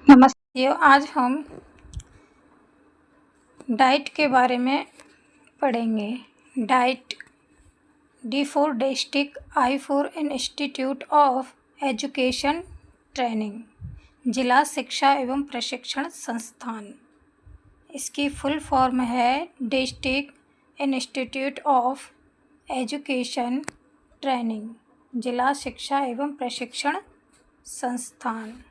नमस्ते। आज हम डाइट के बारे में पढ़ेंगे। Diet, D for district, I for institute of education training, जिला शिक्षा एवं प्रशिक्षण संस्थान। इसकी फुल फॉर्म है district institute of education training, जिला शिक्षा एवं प्रशिक्षण संस्थान।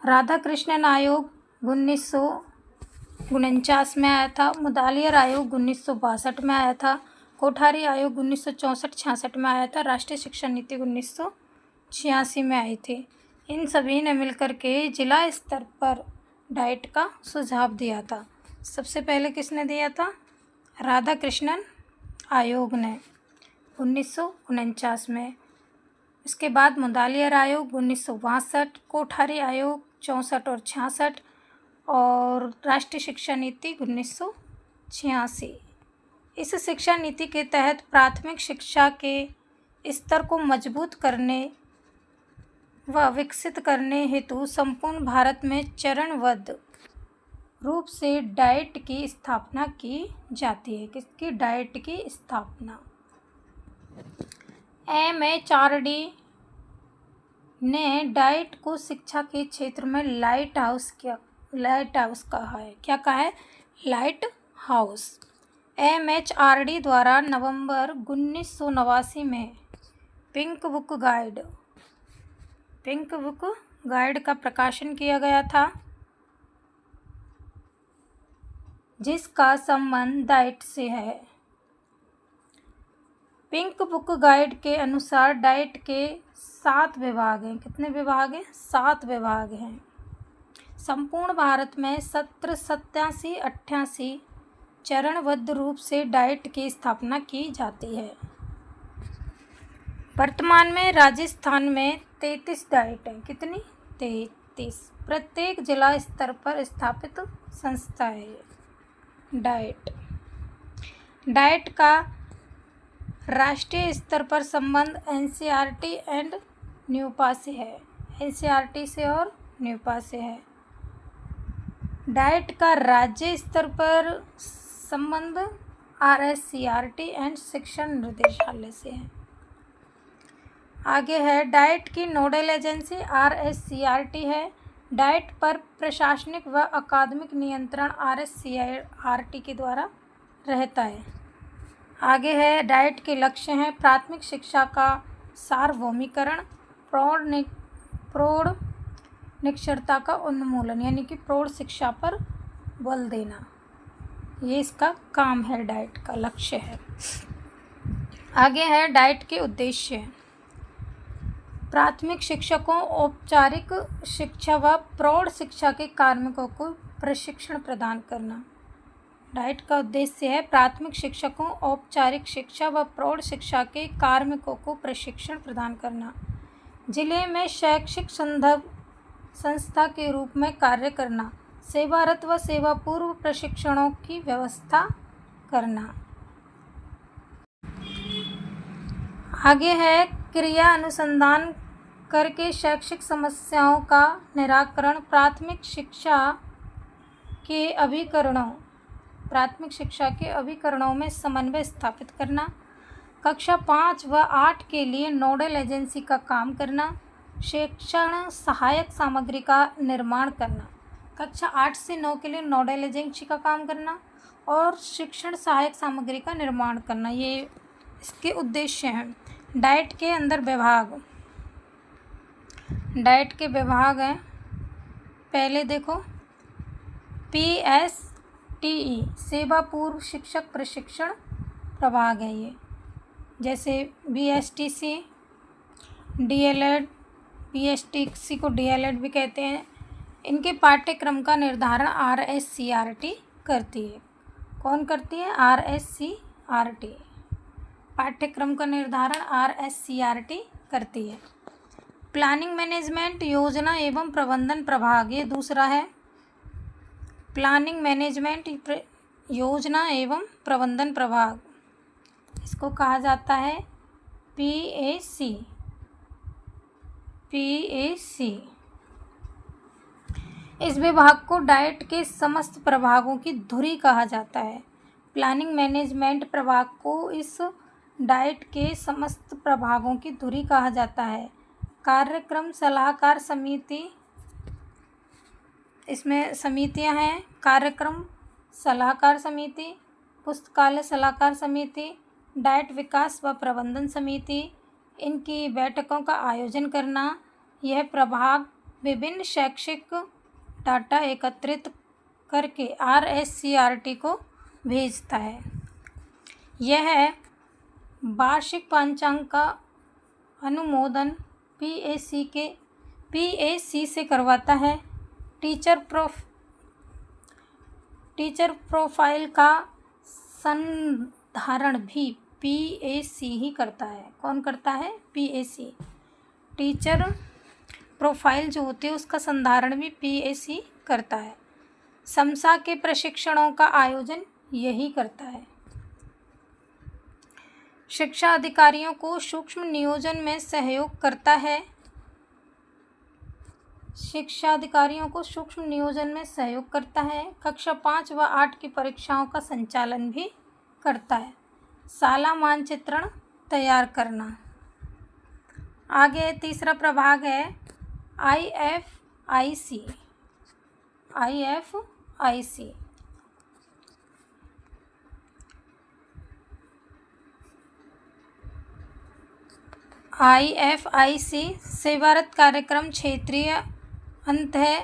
राधाकृष्णन आयोग 1949 में आया था। मुदालियर आयोग 1962 में आया था। कोठारी आयोग 1964-66 में आया था। राष्ट्रीय शिक्षा नीति 1986 में आई थी। इन सभी ने मिलकर के जिला स्तर पर डाइट का सुझाव दिया था। सबसे पहले किसने दिया था? राधाकृष्णन आयोग ने 1949 में। इसके बाद मुदालियर आयोग 1962, कोठारी आयोग 64 और 66 और राष्ट्रीय शिक्षा नीति 1986। इस शिक्षा नीति के तहत प्राथमिक शिक्षा के स्तर को मजबूत करने व विकसित करने हेतु संपूर्ण भारत में चरणबद्ध रूप से डाइट की स्थापना की जाती है। किसकी? डाइट की स्थापना। MHRD ने डाइट को शिक्षा के क्षेत्र में लाइट हाउस कहा है। क्या कहा है? Light house. MHRD द्वारा नवंबर 1989 में पिंक बुक गाइड का प्रकाशन किया गया था, जिसका संबंध डाइट से है। पिंक बुक गाइड के अनुसार डाइट के 7 विभाग हैं। कितने विभाग हैं? 7 विभाग हैं। संपूर्ण भारत में 1787-88 चरणबद्ध रूप से डाइट की स्थापना की जाती है। वर्तमान में राजस्थान में 33 डाइट हैं। कितनी? 33। प्रत्येक जिला स्तर पर स्थापित संस्था है डाइट का राष्ट्रीय स्तर पर संबंध NCERT एंड न्यूपा से है। NCERT से और न्यूपा से है। डाइट का राज्य स्तर पर संबंध RSCRT एंड शिक्षा निर्देशालय से है। आगे है डाइट की नोडल एजेंसी RSCRT है। डाइट पर प्रशासनिक व अकादमिक नियंत्रण RSCRT के द्वारा रहता है। आगे है डाइट के लक्ष्य हैं प्राथमिक शिक्षा का सार्वभौमिकरण, प्रौढ़ निरक्षरता का उन्मूलन, यानी कि प्रौढ़ शिक्षा पर बल देना। ये इसका काम है, डाइट का लक्ष्य है। आगे है डाइट के उद्देश्य। प्राथमिक शिक्षकों, औपचारिक शिक्षा व प्रौढ़ शिक्षा के कार्मिकों को प्रशिक्षण प्रदान करना। डाइट का उद्देश्य है प्राथमिक शिक्षकों, औपचारिक शिक्षा व प्रौढ़ शिक्षा के कार्मिकों को प्रशिक्षण प्रदान करना। जिले में शैक्षिक संस्था के रूप में कार्य करना। सेवारत व सेवा पूर्व प्रशिक्षणों की व्यवस्था करना। आगे है क्रिया अनुसंधान करके शैक्षिक समस्याओं का निराकरण। प्राथमिक शिक्षा के अभिकरणों में समन्वय स्थापित करना। कक्षा 5 व 8 के लिए नोडल एजेंसी का काम करना। शिक्षण सहायक सामग्री का निर्माण करना। कक्षा 8 से 9 के लिए नोडल एजेंसी का काम करना और शिक्षण सहायक सामग्री का निर्माण करना, ये इसके उद्देश्य हैं। डाइट के अंदर डाइट के विभाग हैं। पहले देखो PSTE सेवा पूर्व शिक्षक प्रशिक्षण प्रभाग है ये। जैसे BSTC, DLED, BSTC को DLED भी कहते हैं। इनके पाठ्यक्रम का निर्धारण RSCRT करती है। कौन करती है? RSCRT। पाठ्यक्रम का निर्धारण RSCRT करती है। प्लानिंग मैनेजमेंट योजना एवं प्रबंधन प्रभाग, ये दूसरा है। प्लानिंग मैनेजमेंट योजना एवं प्रबंधन प्रभाग, इसको कहा जाता है PAC। PAC। इस विभाग को डाइट के समस्त प्रभागों की धुरी कहा जाता है। प्लानिंग मैनेजमेंट प्रभाग को इस डाइट के समस्त प्रभागों की धुरी कहा जाता है। कार्यक्रम सलाहकार समिति, इसमें समितियां हैं कार्यक्रम सलाहकार समिति, पुस्तकालय सलाहकार समिति, डाइट विकास व प्रबंधन समिति। इनकी बैठकों का आयोजन करना। यह प्रभाग विभिन्न शैक्षिक डाटा एकत्रित करके RSCRT को भेजता है। यह वार्षिक पांचांग का अनुमोदन PAC से करवाता है। टीचर प्रोफाइल का संधारण भी PAC ही करता है। कौन करता है? PAC। टीचर प्रोफाइल जो होती है उसका संधारण भी PAC करता है। समसा के प्रशिक्षणों का आयोजन यही करता है। शिक्षा अधिकारियों को सूक्ष्म नियोजन में सहयोग करता है। शिक्षा अधिकारियों को सूक्ष्म नियोजन में सहयोग करता है। कक्षा 5 व 8 की परीक्षाओं का संचालन भी करता है। शाला मानचित्रण तैयार करना। आगे तीसरा प्रभाग है IFIC। सेवारत कार्यक्रम क्षेत्रीय अंतः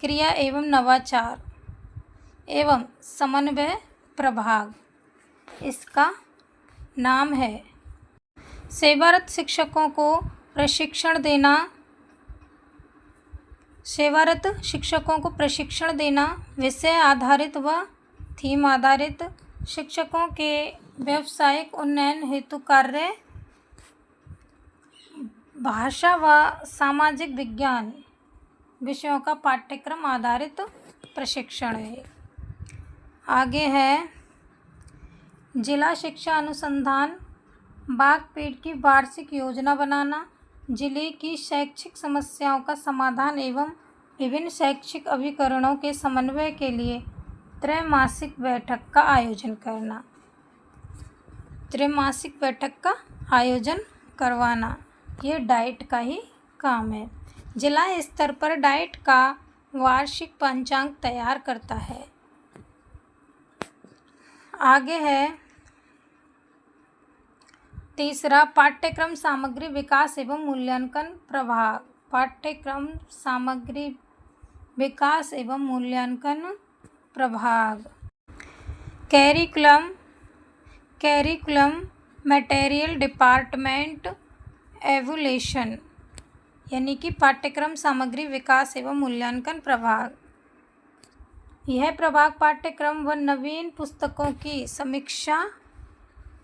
क्रिया एवं नवाचार एवं समन्वय प्रभाग इसका नाम है। सेवारत शिक्षकों को प्रशिक्षण देना, विषय आधारित व थीम आधारित शिक्षकों के व्यावसायिक उन्नयन हेतु कार्य, भाषा व सामाजिक विज्ञान विषयों का पाठ्यक्रम आधारित प्रशिक्षण है। आगे है जिला शिक्षा अनुसंधान बागपेट की वार्षिक योजना बनाना, जिले की शैक्षिक समस्याओं का समाधान एवं विभिन्न शैक्षिक अभिकरणों के समन्वय के लिए त्रैमासिक बैठक का आयोजन करना। त्रैमासिक बैठक का आयोजन करवाना ये डाइट का ही काम है। जिला स्तर पर डाइट का वार्षिक पंचांग तैयार करता है। आगे है तीसरा पाठ्यक्रम सामग्री विकास एवं मूल्यांकन प्रभाग। पाठ्यक्रम सामग्री विकास एवं मूल्यांकन प्रभाग। कैरिकुलम मटेरियल डिपार्टमेंट एवोल्यूशन यानी कि पाठ्यक्रम सामग्री विकास एवं मूल्यांकन प्रभाग। यह प्रभाग पाठ्यक्रम व नवीन पुस्तकों की समीक्षा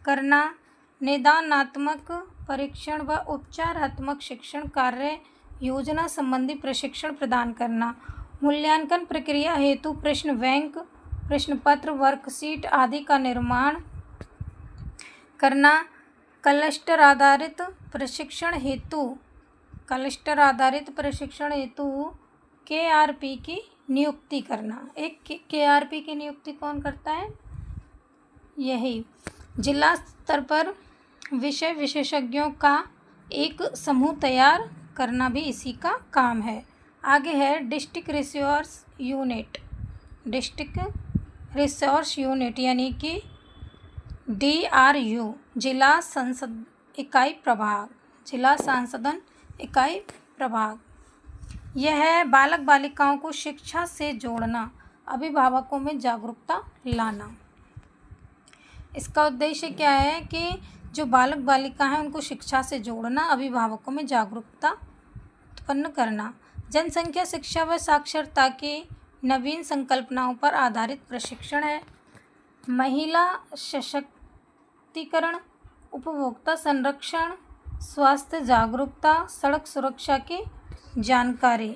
करना, निदानात्मक परीक्षण व उपचारात्मक शिक्षण कार्य योजना संबंधी प्रशिक्षण प्रदान करना, मूल्यांकन प्रक्रिया हेतु प्रश्न बैंक, प्रश्न पत्र, वर्कशीट आदि का निर्माण करना, क्लस्टर आधारित प्रशिक्षण हेतु KRP की नियुक्ति करना। एक KRP की नियुक्ति कौन करता है? यही जिला स्तर पर विषय विशेषज्ञों का एक समूह तैयार करना भी इसी का काम है। आगे है डिस्ट्रिक्ट रिसोर्स यूनिट यानी कि DRU जिला संसद इकाई प्रभाग। यह बालक बालिकाओं को शिक्षा से जोड़ना, अभिभावकों में जागरूकता लाना। इसका उद्देश्य क्या है कि जो बालक बालिका हैं उनको शिक्षा से जोड़ना, अभिभावकों में जागरूकता उत्पन्न करना, जनसंख्या शिक्षा व साक्षरता की नवीन संकल्पनाओं पर आधारित प्रशिक्षण है। महिला सशक्तिकरण, उपभोक्ता संरक्षण, स्वास्थ्य जागरूकता, सड़क सुरक्षा की जानकारी,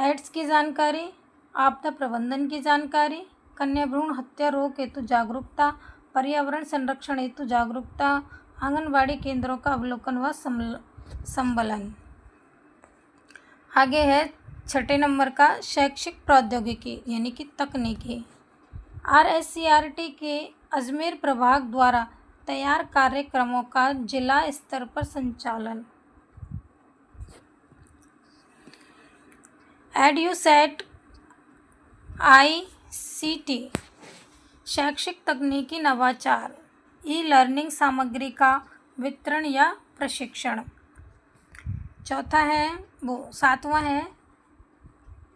एड्स की जानकारी, आपदा प्रबंधन की जानकारी, कन्या भ्रूण हत्या रोक हेतु जागरूकता, पर्यावरण संरक्षण हेतु जागरूकता, आंगनबाड़ी केंद्रों का अवलोकन व संबलन। आगे है 6 नंबर का शैक्षिक प्रौद्योगिकी यानी कि तकनीकी। RSCRT के अजमेर प्रभाग द्वारा तैयार कार्यक्रमों का जिला स्तर पर संचालन। EduSat ICT शैक्षिक तकनीकी नवाचार, ई-लर्निंग सामग्री का वितरण या प्रशिक्षण। चौथा है 7वां है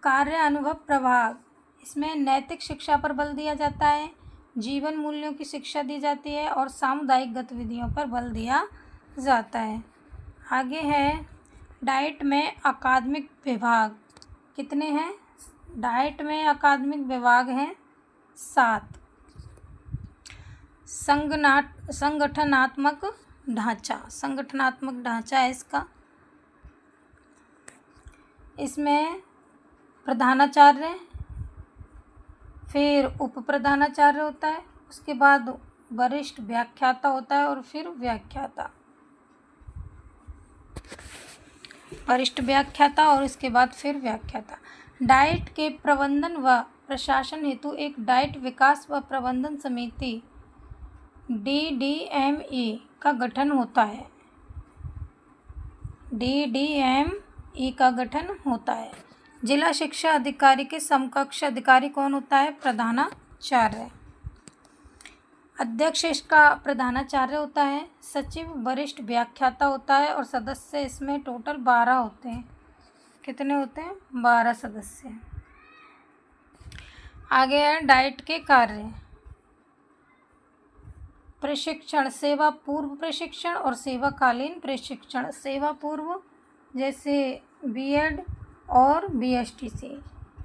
कार्य अनुभव प्रभाग। इसमें नैतिक शिक्षा पर बल दिया जाता है, जीवन मूल्यों की शिक्षा दी जाती है और सामुदायिक गतिविधियों पर बल दिया जाता है। आगे है डाइट में अकादमिक विभाग। कितने हैं? डाइट में अकादमिक विभाग हैं 7। संगठनात्मक ढांचा है इसका। इसमें प्रधानाचार्य, फिर उप प्रधानाचार्य होता है, उसके बाद वरिष्ठ व्याख्याता होता है और फिर व्याख्याता, वरिष्ठ व्याख्याता और इसके बाद फिर व्याख्याता। डाइट के प्रबंधन व प्रशासन हेतु एक डाइट विकास व प्रबंधन समिति DDME का गठन होता है। DDME का गठन होता है। जिला शिक्षा अधिकारी के समकक्ष अधिकारी कौन होता है? प्रधानाचार्य। अध्यक्ष इसका प्रधानाचार्य होता है, सचिव वरिष्ठ व्याख्याता होता है और सदस्य इसमें टोटल 12 होते हैं। कितने होते हैं? 12 सदस्य। आगे है डाइट के कार्य। प्रशिक्षण, सेवा पूर्व प्रशिक्षण और सेवाकालीन प्रशिक्षण। सेवा पूर्व जैसे B.Ed और BSTC,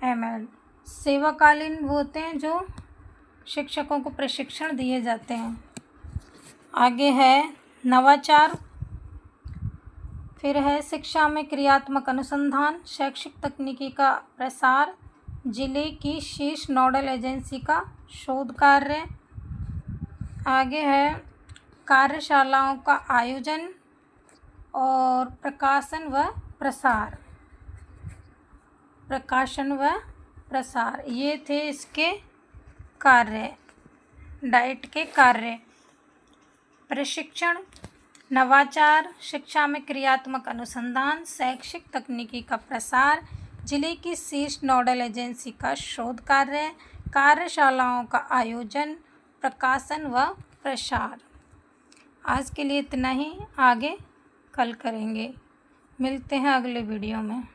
M.Ed। सेवाकालीन वो होते हैं जो शिक्षकों को प्रशिक्षण दिए जाते हैं। आगे है नवाचार, फिर है शिक्षा में क्रियात्मक अनुसंधान, शैक्षिक तकनीकी का प्रसार, जिले की शीर्ष नोडल एजेंसी का शोध कार्य। आगे है कार्यशालाओं का आयोजन और प्रकाशन व प्रसार। ये थे इसके कार्य, डाइट के कार्य। प्रशिक्षण, नवाचार, शिक्षा में क्रियात्मक अनुसंधान, शैक्षिक तकनीकी का प्रसार, जिले की शीर्ष नोडल एजेंसी का शोध कार्य, कार्यशालाओं का आयोजन, प्रकाशन व प्रसार। आज के लिए इतना ही, आगे कल करेंगे। मिलते हैं अगले वीडियो में।